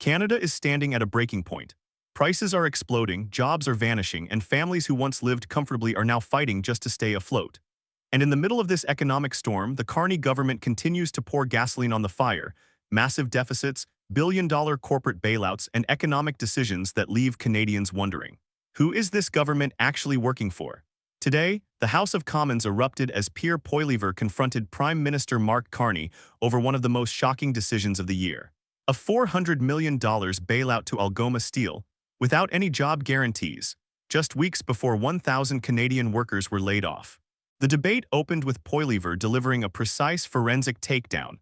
Canada is standing at a breaking point. Prices are exploding, jobs are vanishing, and families who once lived comfortably are now fighting just to stay afloat. And in the middle of this economic storm, the Carney government continues to pour gasoline on the fire. Massive deficits, billion-dollar corporate bailouts, and economic decisions that leave Canadians wondering, who is this government actually working for? Today, the House of Commons erupted as Pierre Poilievre confronted Prime Minister Mark Carney over one of the most shocking decisions of the year. A $400 million bailout to Algoma Steel, without any job guarantees, just weeks before 1,000 Canadian workers were laid off. The debate opened with Poilievre delivering a precise forensic takedown.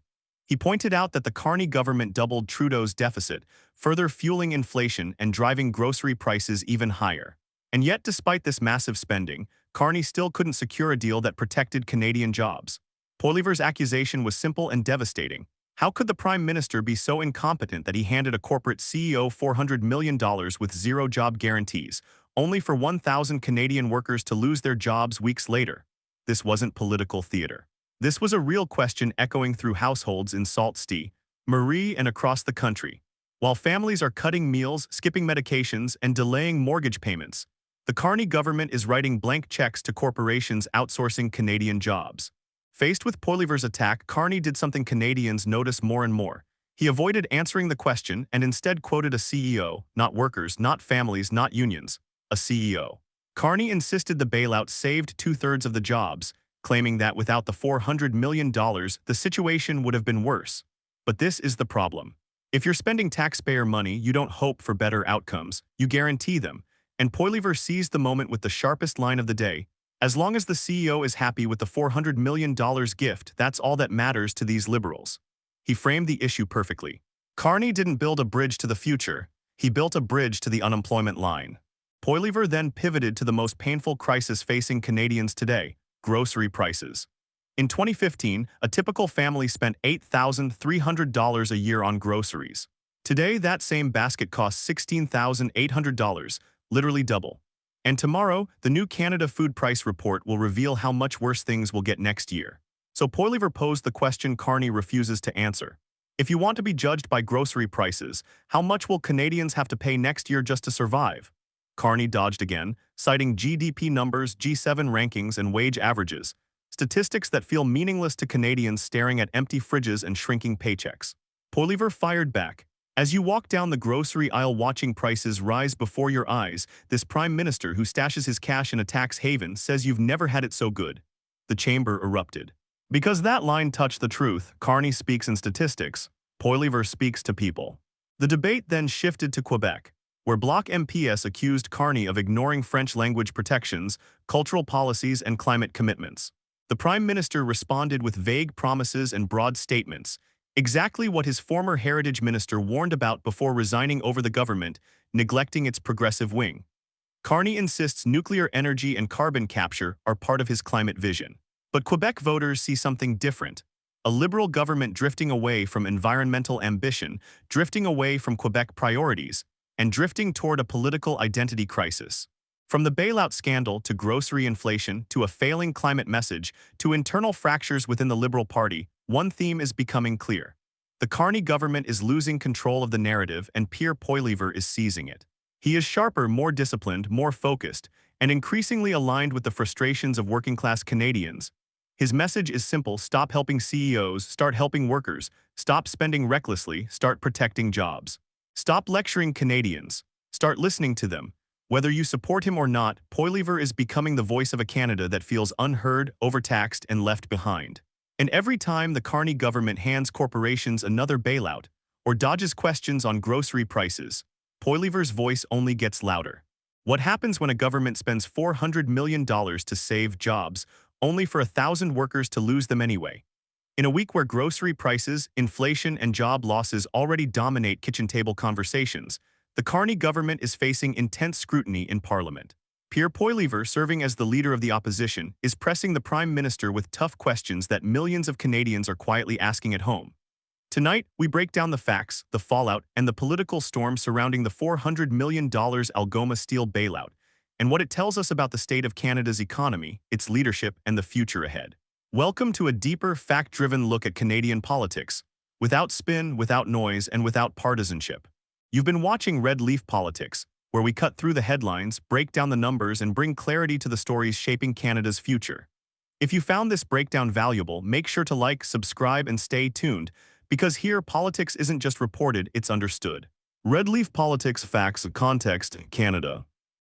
He pointed out that the Carney government doubled Trudeau's deficit, further fueling inflation and driving grocery prices even higher. And yet, despite this massive spending, Carney still couldn't secure a deal that protected Canadian jobs. Poilievre's accusation was simple and devastating. How could the Prime Minister be so incompetent that he handed a corporate CEO $400 million with zero job guarantees, only for 1,000 Canadian workers to lose their jobs weeks later? This wasn't political theater. This was a real question echoing through households in Sault Ste. Marie and across the country. While families are cutting meals, skipping medications, and delaying mortgage payments, the Carney government is writing blank checks to corporations outsourcing Canadian jobs. Faced with Poilievre's attack, Carney did something Canadians notice more and more. He avoided answering the question and instead quoted a CEO, not workers, not families, not unions, a CEO. Carney insisted the bailout saved two-thirds of the jobs, claiming that without the $400 million, the situation would have been worse. But this is the problem. If you're spending taxpayer money, you don't hope for better outcomes, you guarantee them. And Poilievre seized the moment with the sharpest line of the day. As long as the CEO is happy with the $400 million gift, that's all that matters to these liberals. He framed the issue perfectly. Carney didn't build a bridge to the future, he built a bridge to the unemployment line. Poilievre then pivoted to the most painful crisis facing Canadians today: grocery prices. In 2015, a typical family spent $8,300 a year on groceries. Today, that same basket costs $16,800, literally double. And tomorrow, the new Canada Food Price Report will reveal how much worse things will get next year. So Poilievre posed the question Carney refuses to answer. If you want to be judged by grocery prices, how much will Canadians have to pay next year just to survive? Carney dodged again, citing GDP numbers, G7 rankings, and wage averages, statistics that feel meaningless to Canadians staring at empty fridges and shrinking paychecks. Poilievre fired back. As you walk down the grocery aisle watching prices rise before your eyes, this Prime Minister who stashes his cash in a tax haven says you've never had it so good. The chamber erupted. Because that line touched the truth, Carney speaks in statistics, Poilievre speaks to people. The debate then shifted to Quebec, where Bloc MPS accused Carney of ignoring French language protections, cultural policies, and climate commitments. The Prime Minister responded with vague promises and broad statements, exactly what his former Heritage Minister warned about before resigning over the government, neglecting its progressive wing. Carney insists nuclear energy and carbon capture are part of his climate vision. But Quebec voters see something different. A Liberal government drifting away from environmental ambition, drifting away from Quebec priorities, and drifting toward a political identity crisis. From the bailout scandal to grocery inflation to a failing climate message to internal fractures within the Liberal Party, one theme is becoming clear. The Carney government is losing control of the narrative and Pierre Poilievre is seizing it. He is sharper, more disciplined, more focused, and increasingly aligned with the frustrations of working-class Canadians. His message is simple: stop helping CEOs, start helping workers, stop spending recklessly, start protecting jobs. Stop lecturing Canadians, start listening to them. Whether you support him or not, Poilievre is becoming the voice of a Canada that feels unheard, overtaxed, and left behind. And every time the Carney government hands corporations another bailout or dodges questions on grocery prices, Poilievre's voice only gets louder. What happens when a government spends $400 million to save jobs, only for 1,000 workers to lose them anyway? In a week where grocery prices, inflation, and job losses already dominate kitchen table conversations, the Carney government is facing intense scrutiny in Parliament. Pierre Poilievre, serving as the leader of the opposition, is pressing the Prime Minister with tough questions that millions of Canadians are quietly asking at home. Tonight, we break down the facts, the fallout, and the political storm surrounding the $400 million Algoma Steel bailout, and what it tells us about the state of Canada's economy, its leadership, and the future ahead. Welcome to a deeper, fact-driven look at Canadian politics, without spin, without noise, and without partisanship. You've been watching Red Leaf Politics, where we cut through the headlines, break down the numbers, and bring clarity to the stories shaping Canada's future. If you found this breakdown valuable, make sure to like, subscribe, and stay tuned, because here politics isn't just reported, it's understood. Red Leaf Politics Facts of Context, Canada.